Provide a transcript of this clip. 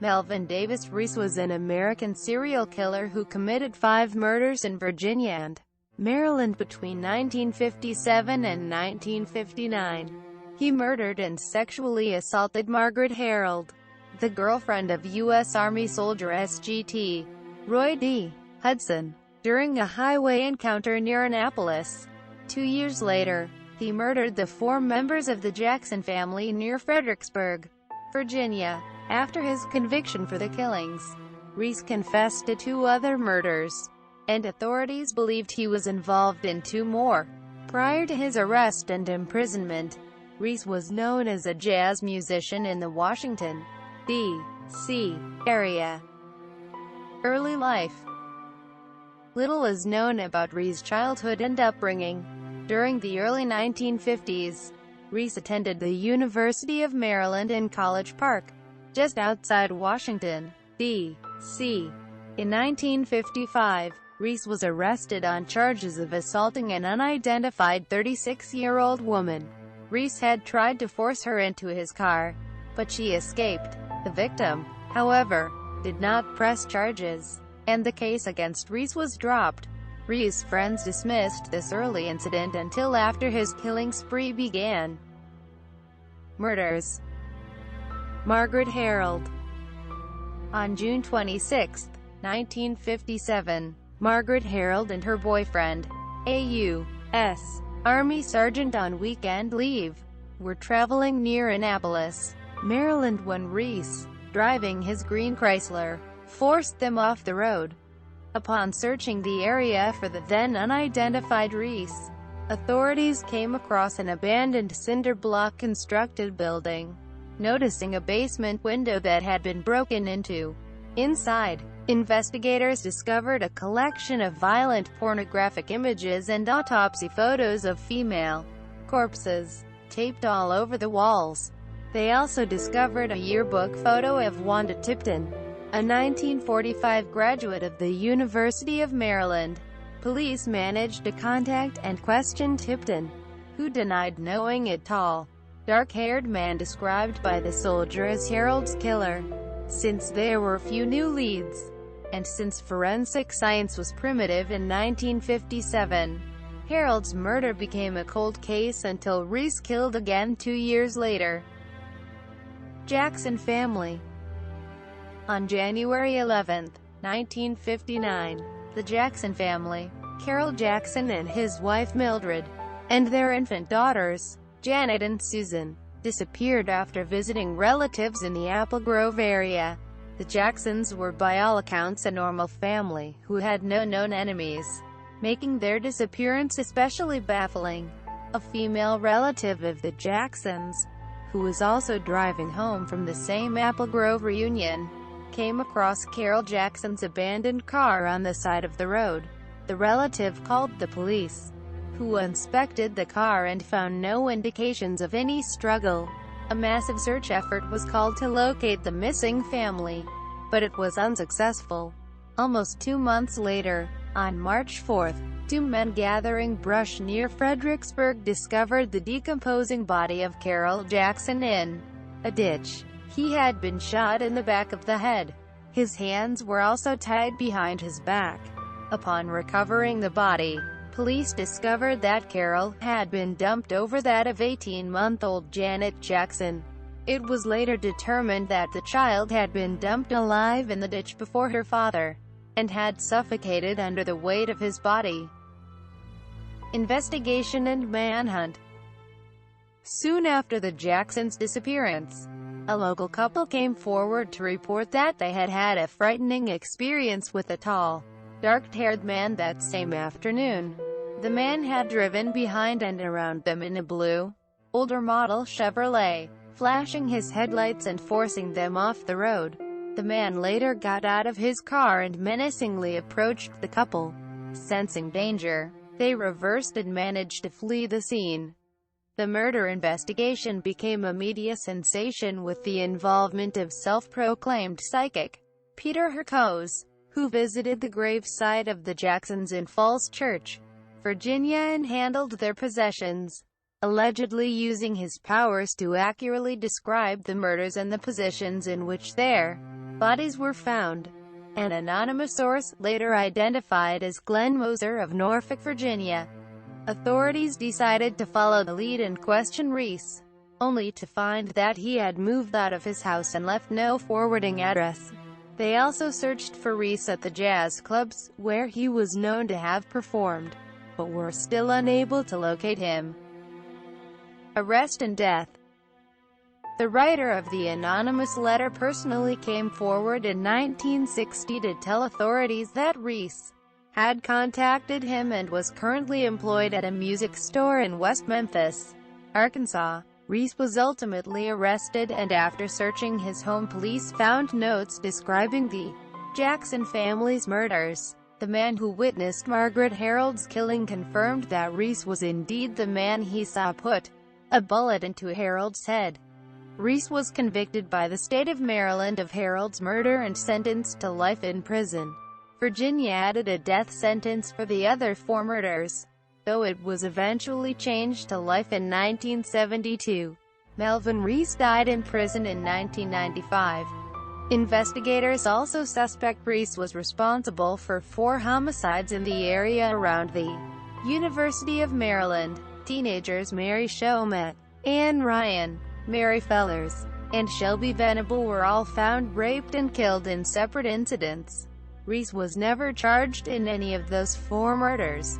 Melvin Davis Rees was an American serial killer who committed 5 murders in Virginia and Maryland between 1957 and 1959. He murdered and sexually assaulted Margaret Harold, the girlfriend of U.S. Army soldier SGT Roy D. Hudson, during a highway encounter near Annapolis. 2 years later, he murdered the 4 members of the Jackson family near Fredericksburg, Virginia. After his conviction for the killings, Rees confessed to 2 other murders, and authorities believed he was involved in 2 more. Prior to his arrest and imprisonment, Rees was known as a jazz musician in the Washington, D.C. area. Early life. Little is known about Rees' childhood and upbringing. During the early 1950s, Rees attended the University of Maryland in College Park, just outside Washington, D.C. In 1955, Rees was arrested on charges of assaulting an unidentified 36-year-old woman. Rees had tried to force her into his car, but she escaped. The victim, however, did not press charges, and the case against Rees was dropped. Rees' friends dismissed this early incident until after his killing spree began. Murders. Margaret Harold. On June 26, 1957, Margaret Harold and her boyfriend, a U.S. Army sergeant on weekend leave, were traveling near Annapolis, Maryland when Rees, driving his green Chrysler, forced them off the road. Upon searching the area for the then unidentified Rees, authorities came across an abandoned cinder-block constructed building. Noticing a basement window that had been broken into, inside, investigators discovered a collection of violent pornographic images and autopsy photos of female corpses, taped all over the walls. They also discovered a yearbook photo of Wanda Tipton, a 1945 graduate of the University of Maryland. Police managed to contact and question Tipton, who denied knowing it all. Dark-haired man described by the soldier as Harold's killer. Since there were few new leads, and since forensic science was primitive in 1957, Harold's murder became a cold case until Rees killed again 2 years later. Jackson family. On January 11, 1959, the Jackson family, Carol Jackson and his wife Mildred, and their infant daughters, Janet and Susan, disappeared after visiting relatives in the Apple Grove area. The Jacksons were by all accounts a normal family, who had no known enemies, making their disappearance especially baffling. A female relative of the Jacksons, who was also driving home from the same Apple Grove reunion, came across Carol Jackson's abandoned car on the side of the road. The relative called the police, who inspected the car and found no indications of any struggle. A massive search effort was called to locate the missing family, but it was unsuccessful. Almost 2 months later, on March 4, 2 men gathering brush near Fredericksburg discovered the decomposing body of Carol Jackson in a ditch. He had been shot in the back of the head. His hands were also tied behind his back. Upon recovering the body, police discovered that Carol had been dumped over that of 18-month-old Janet Jackson. It was later determined that the child had been dumped alive in the ditch before her father, and had suffocated under the weight of his body. Investigation and manhunt. Soon after the Jacksons' disappearance, a local couple came forward to report that they had had a frightening experience with a tall, dark-haired man that same afternoon. The man had driven behind and around them in a blue, older model Chevrolet, flashing his headlights and forcing them off the road. The man later got out of his car and menacingly approached the couple. Sensing danger, they reversed and managed to flee the scene. The murder investigation became a media sensation with the involvement of self-proclaimed psychic Peter Hercos, who visited the gravesite of the Jacksons in Falls Church, Virginia, and handled their possessions, allegedly using his powers to accurately describe the murders and the positions in which their bodies were found. An anonymous source, later identified as Glenn Moser of Norfolk, Virginia. Authorities decided to follow the lead and question Rees, only to find that he had moved out of his house and left no forwarding address. They also searched for Rees at the jazz clubs, where he was known to have performed, but were still unable to locate him. Arrest and death. The writer of the anonymous letter personally came forward in 1960 to tell authorities that Rees had contacted him and was currently employed at a music store in West Memphis, Arkansas. Rees was ultimately arrested, and after searching his home, police found notes describing the Jackson family's murders. The man who witnessed Margaret Harold's killing confirmed that Rees was indeed the man he saw put a bullet into Harold's head. Rees was convicted by the state of Maryland of Harold's murder and sentenced to life in prison. Virginia added a death sentence for the other 4 murders, though it was eventually changed to life in 1972. Melvin Rees died in prison in 1995. Investigators also suspect Rees was responsible for 4 homicides in the area around the University of Maryland. Teenagers Mary Chomet, Ann Ryan, Mary Fellers, and Shelby Venable were all found raped and killed in separate incidents. Rees was never charged in any of those 4 murders.